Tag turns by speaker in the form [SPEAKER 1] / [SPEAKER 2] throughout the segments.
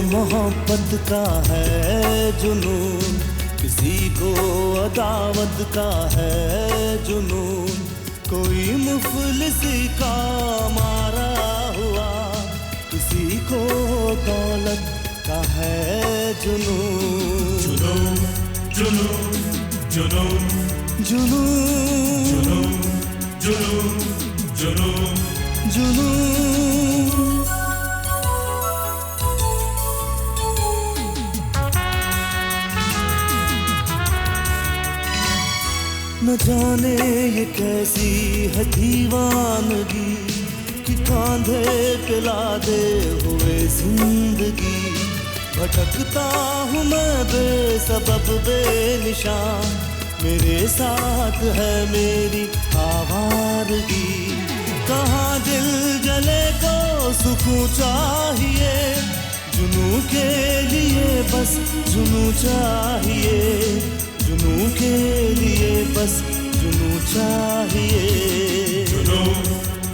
[SPEAKER 1] मोहब्बत का है जुनून, किसी को अदावत का है जुनून, कोई मुफलिसी का मारा हुआ, किसी को दौलत का है जुनून।
[SPEAKER 2] जुनून जुनून जुनून
[SPEAKER 1] जुनून
[SPEAKER 2] जुनून जुनून
[SPEAKER 1] जुनून। न जाने ये कैसी है दीवानगी कि कांधे पे लादे हुए जिंदगी, भटकता हूँ मैं बेसबब बेनिशान, मेरे साथ है मेरी आवारगी। कहाँ दिल जले को सुकून चाहिए, जुनून के लिए बस जुनून चाहिए, जुनून के लिए बस जुनून चाहिए।
[SPEAKER 2] जुनून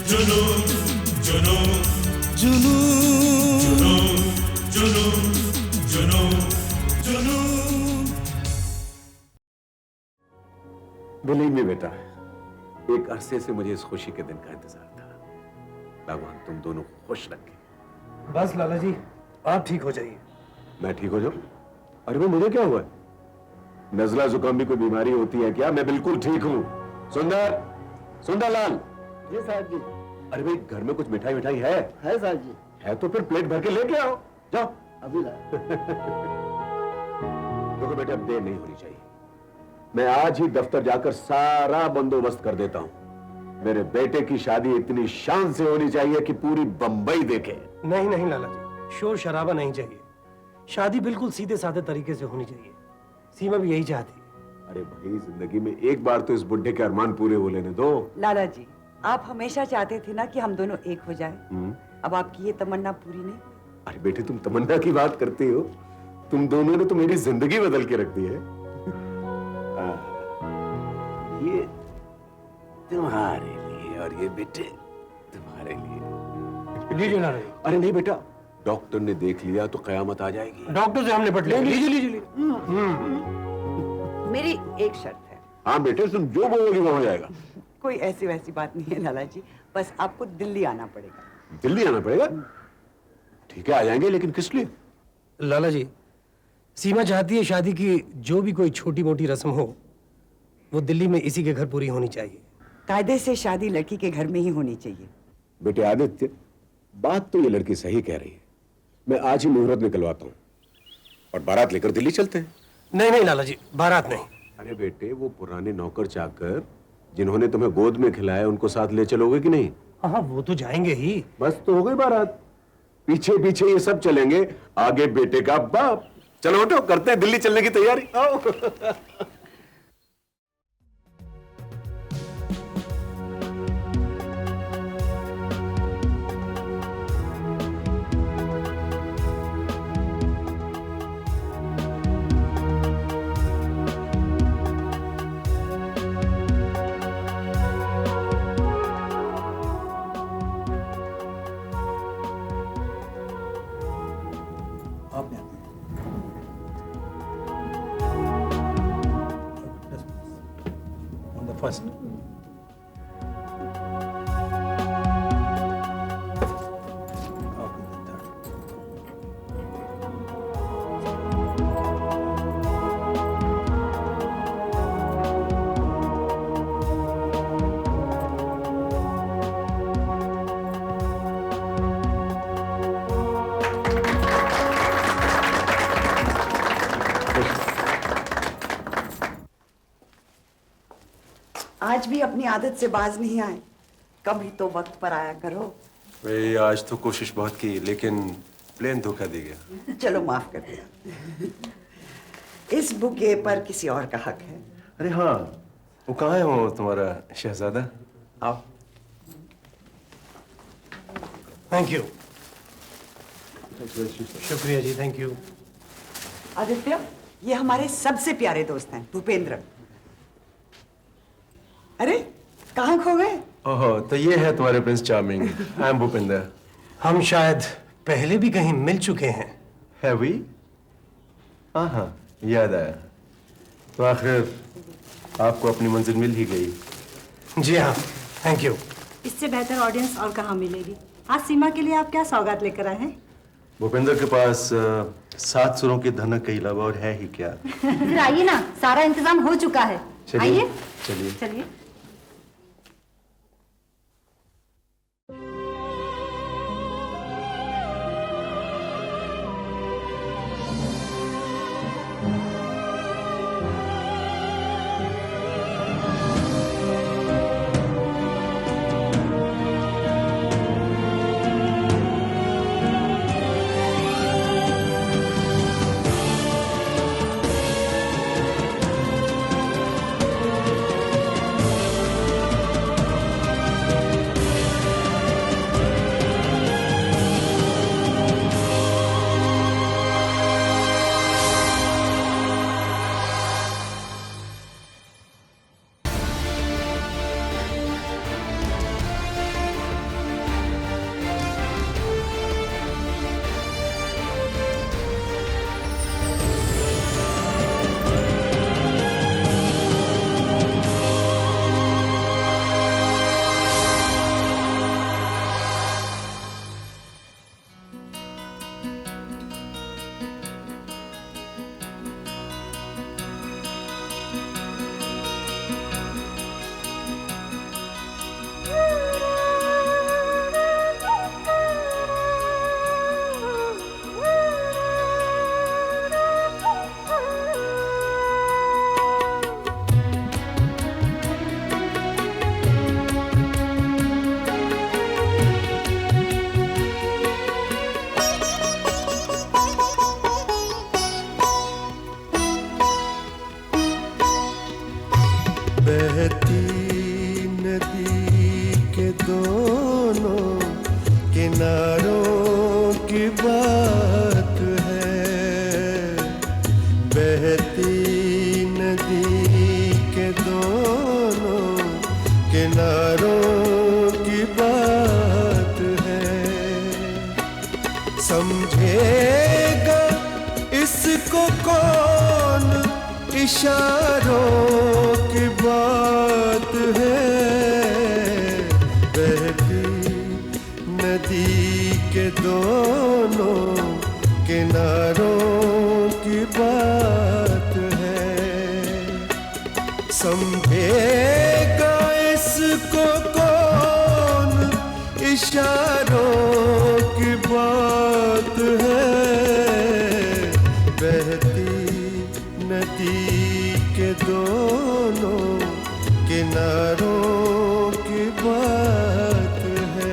[SPEAKER 2] जुनून जुनून
[SPEAKER 1] जुनून
[SPEAKER 2] जुनून जुनून जुनून।
[SPEAKER 3] बिलीव मी बेटा, एक अरसे से मुझे इस खुशी के दिन का इंतजार था। भगवान तुम दोनों को खुश रखे।
[SPEAKER 4] बस लाला जी, आप ठीक हो जाइए।
[SPEAKER 3] मैं ठीक हो जाऊं? अरे भाई मुझे क्या हुआ? नजला जुकाम भी कोई बीमारी होती है क्या? मैं बिल्कुल ठीक हूँ। सुंदर, सुंदरलाल।
[SPEAKER 5] जी साहब जी।
[SPEAKER 3] अरे भाई घर में कुछ मिठाई मिठाई है
[SPEAKER 5] साहब जी।
[SPEAKER 3] है तो फिर प्लेट भर के लेके आओ, जाओ।
[SPEAKER 5] अभी ला।
[SPEAKER 3] देखो बेटा, अब देर नहीं होनी चाहिए। मैं आज ही दफ्तर जाकर सारा बंदोबस्त कर देता हूँ। मेरे बेटे की शादी इतनी शान से होनी चाहिए कि पूरी बंबई देखे।
[SPEAKER 4] नहीं नहीं लाला जी, शोर शराबा नहीं चाहिए। शादी बिल्कुल सीधे साधे तरीके से होनी चाहिए। सीमा भी यही चाहती है।
[SPEAKER 3] अरे भाई, जिंदगी में एक बार तो इस बुढ़े के अरमान पूरे हो लेने दो।
[SPEAKER 6] लाला जी, आप हमेशा चाहते थे ना कि हम दोनों एक हो जाएं। अब आपकी ये तमन्ना पूरी नहीं।
[SPEAKER 3] अरे बेटे, तुम तमन्ना की बात करती हो? तुम दोनों ने तो मेरी जिंदगी बदल के रख दी है। ये तुम्हारे लिए और ये बेटे तुम्हारे लिए।
[SPEAKER 4] लीजिए लाला जी।
[SPEAKER 3] अरे नहीं बेटा, डॉक्टर ने देख लिया तो कयामत आ जाएगी।
[SPEAKER 4] डॉक्टर से हम निपट लेंगे। लीजिए लीजिए।
[SPEAKER 6] मेरी एक शर्त है।
[SPEAKER 3] हाँ बेटे, तुम जो बोलोगी वो हो जाएगा।
[SPEAKER 6] कोई ऐसी वैसी बात नहीं है लाला जी, बस आपको दिल्ली आना पड़ेगा।
[SPEAKER 3] दिल्ली आना पड़ेगा? ठीक है, आ जाएंगे, लेकिन किस लिए?
[SPEAKER 4] लाला जी, सीमा चाहती है शादी की जो भी कोई छोटी मोटी रस्म हो वो दिल्ली में इसी के घर पूरी होनी चाहिए।
[SPEAKER 6] कायदे से शादी लड़की के घर में ही होनी चाहिए।
[SPEAKER 3] बेटे आदित्य, बात तो ये लड़की सही कह रही है। मैं आज ही मुहूर्त निकलवाता हूँ और बारात लेकर दिल्ली चलते हैं।
[SPEAKER 4] नहीं नहीं लाला जी, बारात नहीं।
[SPEAKER 3] अरे बेटे, वो पुराने नौकर चाकर जिन्होंने तुम्हें गोद में खिलाया उनको साथ ले चलोगे कि नहीं?
[SPEAKER 4] हाँ वो तो जाएंगे ही।
[SPEAKER 3] बस तो हो गई बारात। पीछे पीछे ये सब चलेंगे, आगे बेटे का बाप। चलो उठो, करते हैं दिल्ली चलने की तैयारी। आओ।
[SPEAKER 4] फर्स्ट
[SPEAKER 6] आज भी अपनी आदत से बाज नहीं आए। कभी तो वक्त पर आया करो।
[SPEAKER 7] भाई आज तो कोशिश बहुत की, लेकिन प्लेन धोखा दे गया।
[SPEAKER 6] चलो माफ कर दिया। इस बुके पर किसी और का हक है।
[SPEAKER 7] अरे हाँ, वो कहाँ है वो तुम्हारा शहजादा?
[SPEAKER 6] आओ।
[SPEAKER 4] Thank you. शुक्रिया जी, थैंक यू।
[SPEAKER 6] आदित्य, ये हमारे सबसे प्यारे दोस्त हैं, भूपेंद्र। अरे कहाँ खो गए?
[SPEAKER 7] ओहो, तो ये है तुम्हारे Prince charming. I am Bhupendra.
[SPEAKER 4] हम शायद पहले भी कहीं मिल चुके हैं।
[SPEAKER 7] हैवी? हाँ हाँ, याद आया। तो आखिर आपको अपनी मंजिल मिल ही गई।
[SPEAKER 4] जी हाँ, थैंक यू।
[SPEAKER 5] इससे बेहतर ऑडियंस और कहाँ मिलेगी। आज सीमा के लिए आप क्या सौगात लेकर आए हैं?
[SPEAKER 7] भूपेंद्र के पास 7 सुरों की धनक के अलावा और है ही क्या।
[SPEAKER 5] फिर आइए ना, सारा इंतजाम हो चुका है।
[SPEAKER 7] चलिए,
[SPEAKER 5] आइए
[SPEAKER 7] चलिए।
[SPEAKER 5] चलिए।
[SPEAKER 1] बहती नदी के दोनों किनारों की बात है। बहती नदी के दोनों किनारों की बात है। समझेगा इसको कौन, इशारों की बात है। बहती नदी के दोनों किनारों की बात है। समझेगा इसको कौन, इशारों की बात है। बहती नदी के दोनों किनारों की बात है।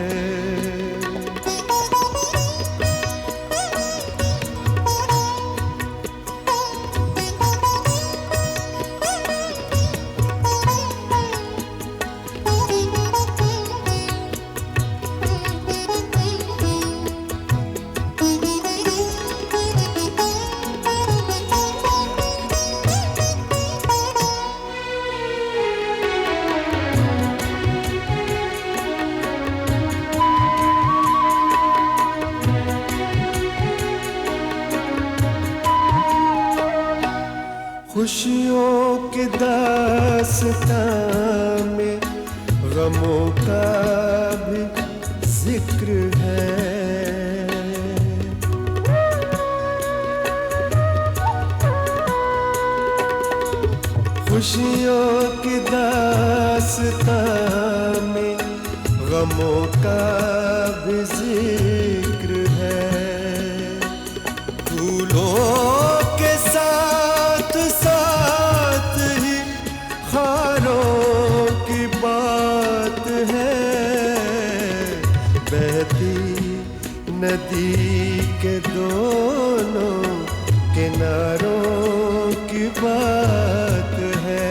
[SPEAKER 1] खुशियों के दास्तां में गमों का भी जिक्र है। खुशियों के दास्तां में गमों का भी जिक्र है। फूलों के साथ साथ ही खारों की बात है। बहती नदी के दोनों किनारों की बात है।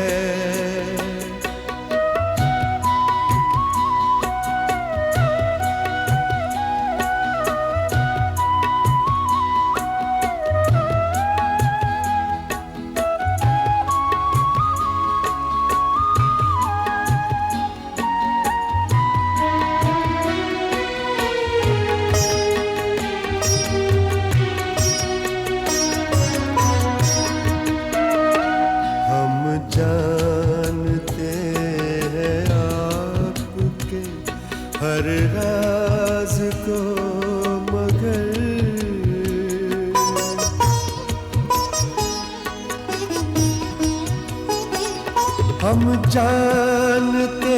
[SPEAKER 1] हम जानते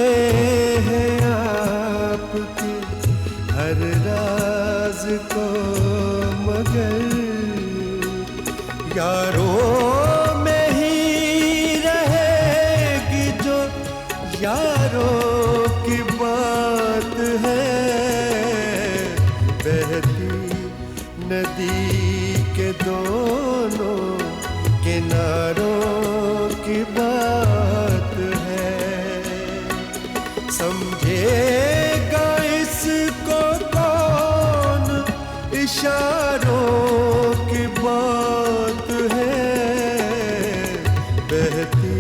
[SPEAKER 1] हैं आपके हर राज को, मगर यारों में ही रहेगी जो यारों की बात है। बहती नदी के दोनों किनारों की बात है। समझेगा इसको कौन, इशारों की बात है। बहती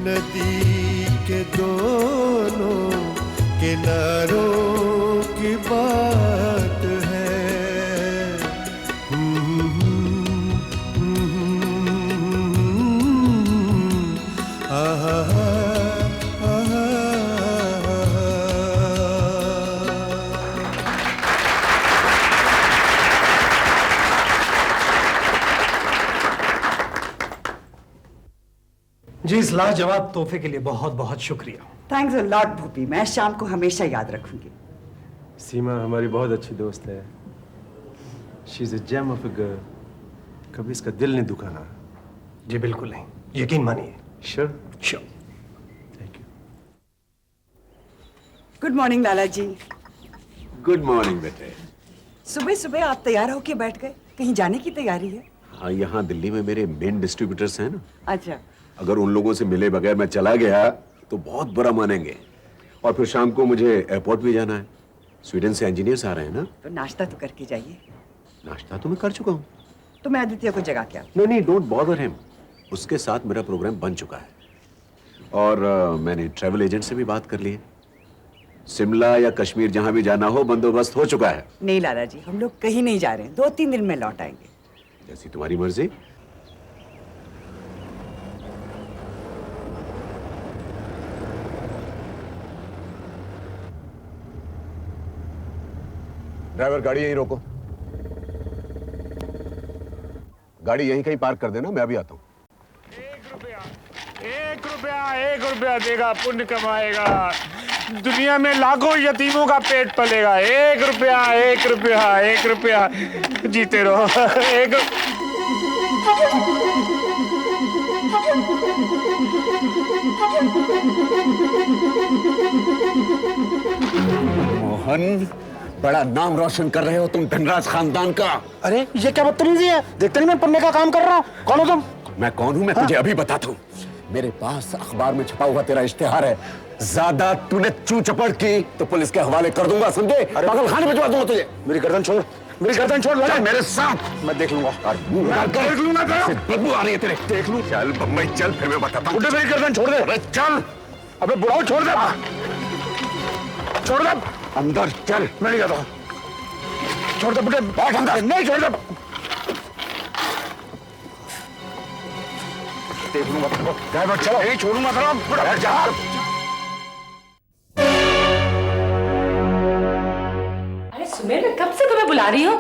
[SPEAKER 1] नदी के दोनों किनारों की बात है।
[SPEAKER 4] जी, इस लाजवाब तोहफे के लिए बहुत बहुत शुक्रिया।
[SPEAKER 6] थैंक्स अ लॉट भूपी, मैं शाम को हमेशा याद रखूंगी।
[SPEAKER 7] सीमा हमारी बहुत अच्छी दोस्त है। She is a gem of a girl. कभी इसका दिल नहीं दुखाना।
[SPEAKER 4] जी बिल्कुल नहीं, यकीन मानिए।
[SPEAKER 7] Sure?
[SPEAKER 4] Sure.
[SPEAKER 7] Thank you.
[SPEAKER 6] Good morning Lala ji.
[SPEAKER 3] Good morning बेटे।
[SPEAKER 6] सुबह सुबह आप तैयार होके बैठ गए, कहीं जाने की तैयारी है?
[SPEAKER 3] हाँ, यहाँ दिल्ली में मेरे मेन डिस्ट्रीब्यूटर्स हैं ना।
[SPEAKER 6] अच्छा।
[SPEAKER 3] अगर उन लोगों से मिले बगैर मैं चला गया तो बहुत बुरा मानेंगे। और फिर शाम को मुझे एयरपोर्ट भी जाना है। स्वीडन से इंजीनियर्स आ रहे हैं ना।
[SPEAKER 6] तो नाश्ता तो करके जाइए।
[SPEAKER 3] नाश्ता तो मैं कर चुका हूँ।
[SPEAKER 6] तो मैं आदित्य को जगा क्या?
[SPEAKER 3] नहीं, डोंट बॉदर हिम। उसके साथ मेरा प्रोग्राम बन चुका है। और मैंने ट्रैवल एजेंट से भी बात कर ली है। शिमला या कश्मीर जहां भी जाना हो बंदोबस्त हो चुका है।
[SPEAKER 6] नहीं लाला जी, हम लोग कहीं नहीं जा रहे हैं, 2-3 दिन में लौट आएंगे।
[SPEAKER 3] जैसी तुम्हारी मर्जी। ड्राइवर, गाड़ी यहीं रोको। गाड़ी यहीं कहीं पार्क कर देना, मैं अभी आता हूँ।
[SPEAKER 8] 1 रुपया देगा, पुण्य कमाएगा। दुनिया में लाखों यतीमों का पेट पलेगा। 1 रुपया जीते रहो।
[SPEAKER 3] मोहन, बड़ा नाम रोशन कर रहे हो तुम धनराज खानदान का।
[SPEAKER 8] अरे ये क्या बदतमीजी है? देखते नहीं मैं पढ़ने का काम कर रहा हूँ। कौन हो तुम?
[SPEAKER 3] मैं कौन हूँ मैं तुझे अभी बताता हूँ। मेरे पास अखबार में छपा हुआ तेरा इश्तिहार है। ज्यादा तूने चू चपड़ की तो पुलिस के हवाले कर दूंगा, समझे? पागल खाने भिजवा दूंगा तुझे।
[SPEAKER 8] मेरी गर्दन छोड़,
[SPEAKER 3] चल मेरे साथ।
[SPEAKER 8] मैं देख लूंगा।
[SPEAKER 3] देख लूंगा। बदबू आ रही है तेरे। देख लूं। चल बम्बई चल, फिर मैं बताता हूँ।
[SPEAKER 8] मेरी गर्दन छोड़ दे।
[SPEAKER 3] अरे चल।
[SPEAKER 8] अबे बुढ़ाओ, छोड़ दे।
[SPEAKER 3] अंदर चल।
[SPEAKER 8] मैं नहीं जाता। छोड़ दे बुढ़े।
[SPEAKER 3] बैठ अंदर।
[SPEAKER 8] नहीं, छोड़ दे। देख लूंगा। ड्राइवर चलो। नहीं छोड़ूंगा तेरा।
[SPEAKER 9] अरे सुमेर, मैं कब से तुम्हें बुला रही हूँ।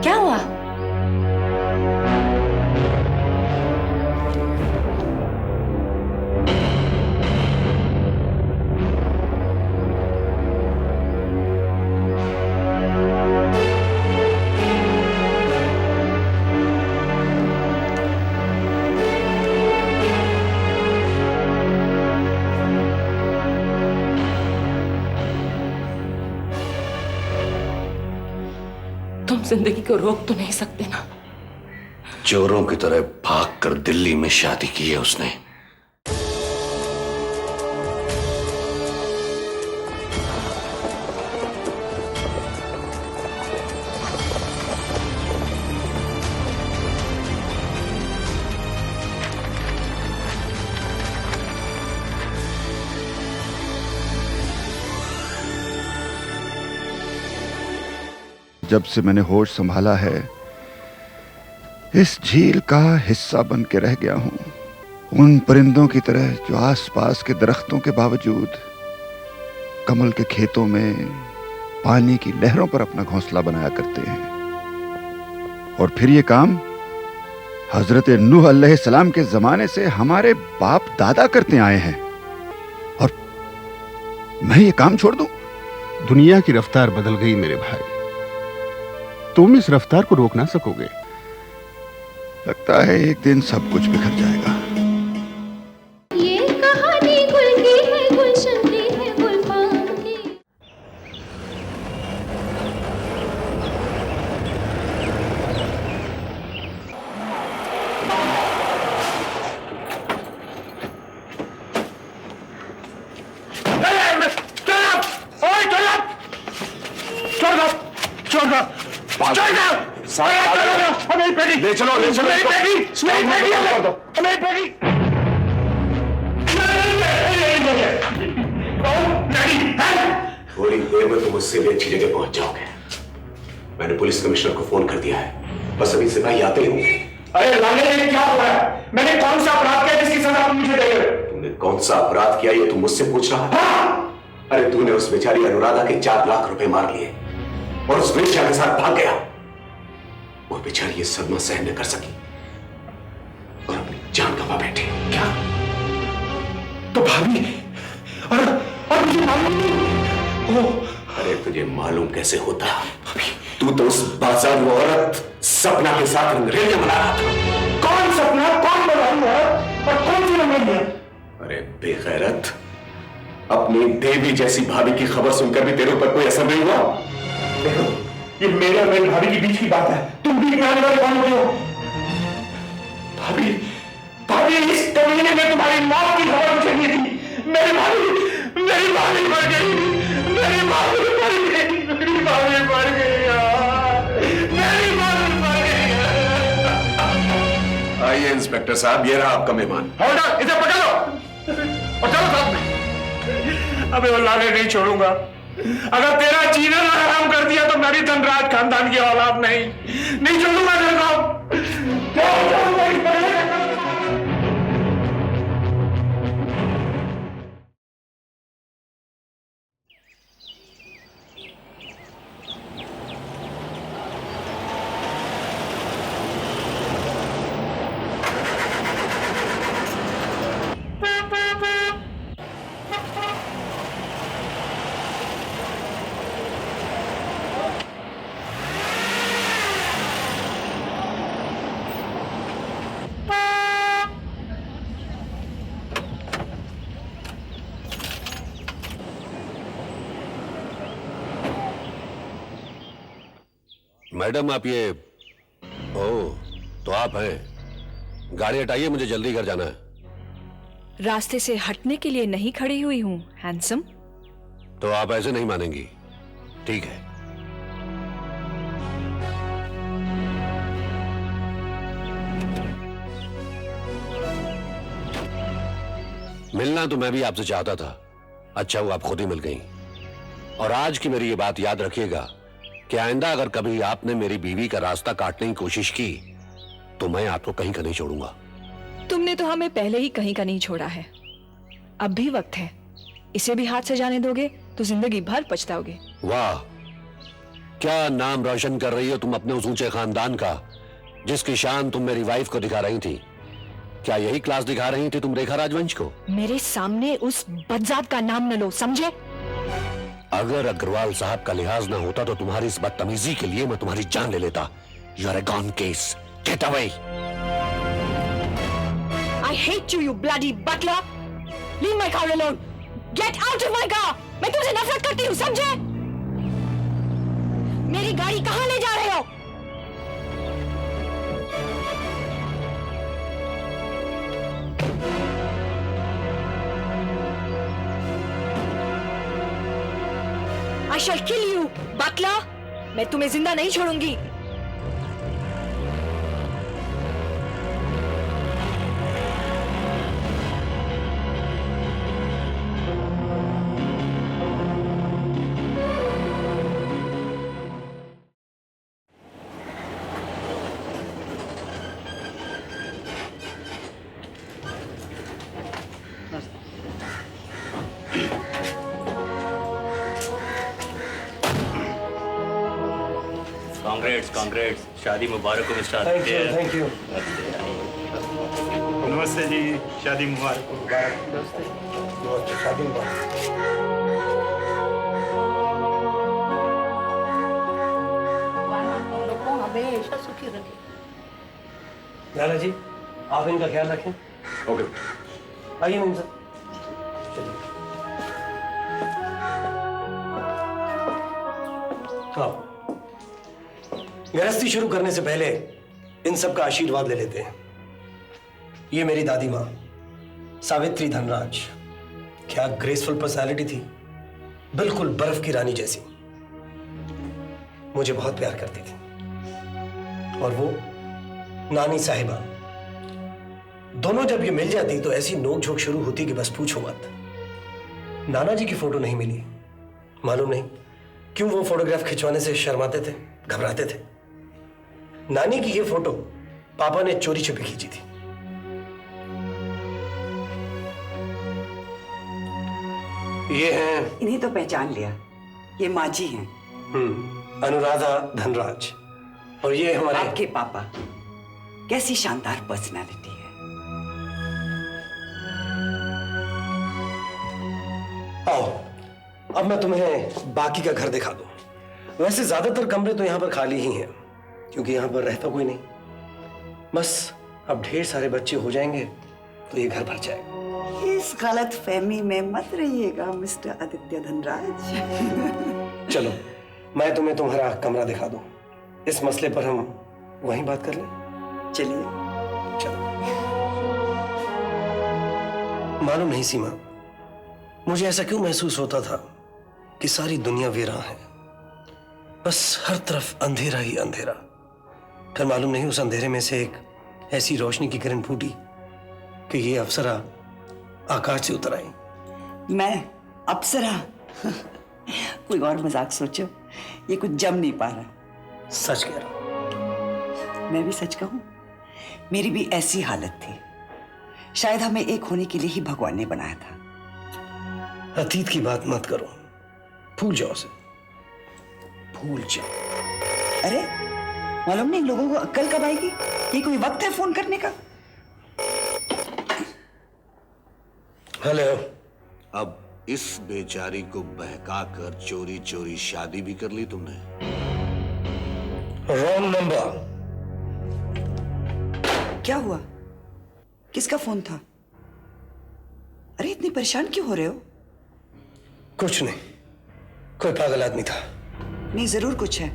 [SPEAKER 9] क्या हुआ? तुम जिंदगी को रोक तो नहीं सकते ना।
[SPEAKER 10] चोरों की तरह भागकर दिल्ली में शादी की है उसने।
[SPEAKER 11] जब से मैंने होश संभाला है, इस झील का हिस्सा बन के रह गया हूं। उन परिंदों की तरह जो आसपास के दरख्तों के बावजूद कमल के खेतों में पानी की लहरों पर अपना घोंसला बनाया करते हैं। और फिर ये काम हजरत नूह अलैहिस्सलाम के जमाने से हमारे बाप दादा करते आए हैं, और मैं ये काम छोड़ दूं?
[SPEAKER 12] दुनिया की रफ्तार बदल गई मेरे भाई, तुम इस रफ्तार को रोक ना सकोगे।
[SPEAKER 11] लगता है एक दिन सब कुछ बिखर जाएगा।
[SPEAKER 13] ये कहानी गुल की है, गुलशन की है, गुलफाम की।
[SPEAKER 3] ले चलो, ले चलो। थोड़ी देर में तुम उससे भी अच्छी जगह पहुंच जाओगे। मैंने पुलिस कमिश्नर को फोन कर दिया है, बस अभी सिपाही आते ही होंगे।
[SPEAKER 8] अरे लाले, ये क्या हुआ है? मैंने कौन सा अपराध किया जिसकी सजा आप मुझे देंगे?
[SPEAKER 3] तुमने कौन सा अपराध किया ये तुम मुझसे पूछ रहा है? अरे तूने उस बेचारी अनुराधा के 4 लाख रुपए मार लिए और उस वेश्या के साथ भाग गया। वो बेचारी ये सदमा सहन न कर सकी और अपनी जान गंवा बैठी। क्या?
[SPEAKER 8] तो भाभी और मुझे मालूम नहीं।
[SPEAKER 3] अरे तुझे मालूम कैसे होता? तू तो उस बाजारू औरत सपना के साथ अंग्रेजियां मना रहा था।
[SPEAKER 8] कौन सपना, कौन बाजारू औरत और कौन सी अंग्रेजियां?
[SPEAKER 3] अरे बेगैरत, अपनी देवी जैसी भाभी की खबर सुनकर भी तेरे ऊपर कोई असर नहीं हुआ?
[SPEAKER 8] देखो, ये मेरे और मेरी भाभी के बीच की बात है, तुम भी इतना वाले कौन होते हो? भाभी, इस कमीने में तुम्हारी मौत की खबर मुझे नहीं थी। मेरी भाभी मर गई, मेरी भाभी मर गई, मेरी भाभी मर गई यार, मेरी भाभी मर गई यार।
[SPEAKER 3] आइए इंस्पेक्टर साहब, ये रहा आपका मेहमान।
[SPEAKER 8] होल्डर, इसे पकड़ लो और चलो साथ में। अबे वो लाले नहीं छोड़ूंगा। अगर तेरा जीना हराम कर दिया तो मैं भी धनराज खानदान की औलाद नहीं छोड़ूंगा तेरे को। क्या
[SPEAKER 10] मैडम आप ये, ओह तो आप हैं। गाड़ी हटाइए, मुझे जल्दी घर जाना है।
[SPEAKER 9] रास्ते से हटने के लिए नहीं खड़ी हुई हूँ हैंडसम।
[SPEAKER 10] तो आप ऐसे नहीं मानेंगी, ठीक है। मिलना तो मैं भी आपसे चाहता था, अच्छा वो आप खुद ही मिल गई। और आज की मेरी ये बात याद रखिएगा कि आइंदा अगर कभी आपने मेरी बीवी का रास्ता काटने की कोशिश की तो मैं आपको कहीं का नहीं छोड़ूंगा।
[SPEAKER 9] तुमने तो हमें पहले ही कहीं का नहीं छोड़ा है, अब भी वक्त है। इसे भी हाथ से जाने दोगे तो जिंदगी भर पछताओगे।
[SPEAKER 10] वाह, क्या नाम रोशन कर रही हो तुम अपने उस ऊंचे खानदान का जिसकी शान तुम मेरी वाइफ को दिखा रही थी। क्या यही क्लास दिखा रही थी तुम रेखा राजवंश को? मेरे सामने उस बदजात का नाम न लो, समझे? अगर अग्रवाल साहब का लिहाज ना होता तो तुम्हारी इस बदतमीजी के लिए मैं तुम्हारी जान ले लेता। You are a gone case, get away.
[SPEAKER 9] I hate you, you bloody butler! Leave my car alone! Get out of my car! मैं तुमसे नफरत करती हूँ, समझे? मेरी गाड़ी कहाँ ले जा रहे हो? I shall kill you, butler! मैं तुम्हें जिंदा नहीं छोड़ूंगी।
[SPEAKER 14] कांग्रेट्स, शादी मुबारक हो मिस्टर आदित्य।
[SPEAKER 4] Thank you.
[SPEAKER 14] नमस्ते जी, शादी मुबारक हो।
[SPEAKER 4] शादी मुबारक।
[SPEAKER 15] हमेशा सुखी रखे।
[SPEAKER 4] लाला जी, आप इनका ख्याल रखें।
[SPEAKER 3] ओके।
[SPEAKER 4] आइए मैम साहब। हाँ, गृहस्थी शुरू करने से पहले इन सब का आशीर्वाद ले लेते हैं। ये मेरी दादी माँ सावित्री धनराज, क्या ग्रेसफुल पर्सनालिटी थी, बिल्कुल बर्फ की रानी जैसी। मुझे बहुत प्यार करती थी। और वो नानी साहिबा, दोनों जब ये मिल जाती तो ऐसी नोकझोंक शुरू होती कि बस पूछो मत। नाना जी की फोटो नहीं मिली, मालूम नहीं क्यों वो फोटोग्राफ खिंचवाने से शर्माते थे, घबराते थे। नानी की ये फोटो पापा ने चोरी छिपे खींची थी। ये हैं,
[SPEAKER 6] इन्हें तो पहचान लिया, ये माँ जी हैं।
[SPEAKER 4] अनुराधा धनराज। और ये हमारे
[SPEAKER 6] आपके पापा। कैसी शानदार पर्सनालिटी है।
[SPEAKER 4] आओ, अब मैं तुम्हें बाकी का घर दिखा दूं। वैसे ज्यादातर कमरे तो यहां पर खाली ही हैं, क्योंकि यहां पर रहता कोई नहीं। बस अब ढेर सारे बच्चे हो जाएंगे तो ये घर भर जाएगा।
[SPEAKER 6] इस गलत फहमी में मत रहिएगा मिस्टर आदित्य धनराज।
[SPEAKER 4] चलो, मैं तुम्हें तुम्हारा कमरा दिखा दूं। इस मसले पर हम वहीं बात कर लें।
[SPEAKER 6] चलिए।
[SPEAKER 4] चलो। मालूम नहीं सीमा, मुझे ऐसा क्यों महसूस होता था कि सारी दुनिया वीरान है, बस हर तरफ अंधेरा ही अंधेरा। फिर मालूम नहीं उस अंधेरे में से एक ऐसी रोशनी की किरण फूटी कि ये अप्सरा आकाश से उतर आई।
[SPEAKER 6] मैं अप्सरा? कोई और मजाक सोचो, ये कुछ जम नहीं पा रहा।
[SPEAKER 4] सच कह रहा हूं।
[SPEAKER 6] मैं भी सच कहूं, मेरी भी ऐसी हालत थी। शायद हमें एक होने के लिए ही भगवान ने बनाया था।
[SPEAKER 4] अतीत की बात मत करो, भूल जाओ उसे, भूल जाओ।
[SPEAKER 6] अरे मालूम नहीं लोगों को अक्ल कब आएगी? ये कोई वक्त है फोन करने का?
[SPEAKER 4] हेलो।
[SPEAKER 10] अब इस बेचारी को बहकाकर चोरी चोरी शादी भी कर ली तुमने।
[SPEAKER 4] Wrong number.
[SPEAKER 6] क्या हुआ? किसका फोन था? अरे इतनी परेशान क्यों हो रहे हो?
[SPEAKER 4] कुछ नहीं, कोई पागल आदमी था।
[SPEAKER 6] नहीं, जरूर कुछ है।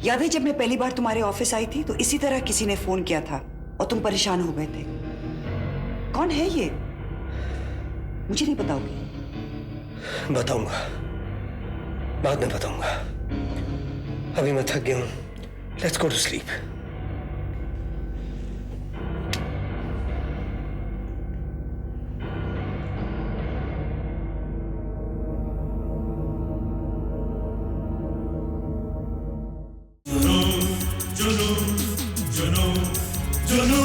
[SPEAKER 6] याद है जब मैं पहली बार तुम्हारे ऑफिस आई थी तो इसी तरह किसी ने फोन किया था और तुम परेशान हो गए थे। कौन है ये? मुझे नहीं बताओगी?
[SPEAKER 4] बताऊंगा, बाद में बताऊंगा। अभी मैं थक गया हूं। Let's go to sleep.
[SPEAKER 2] जुनू जुनू जुनू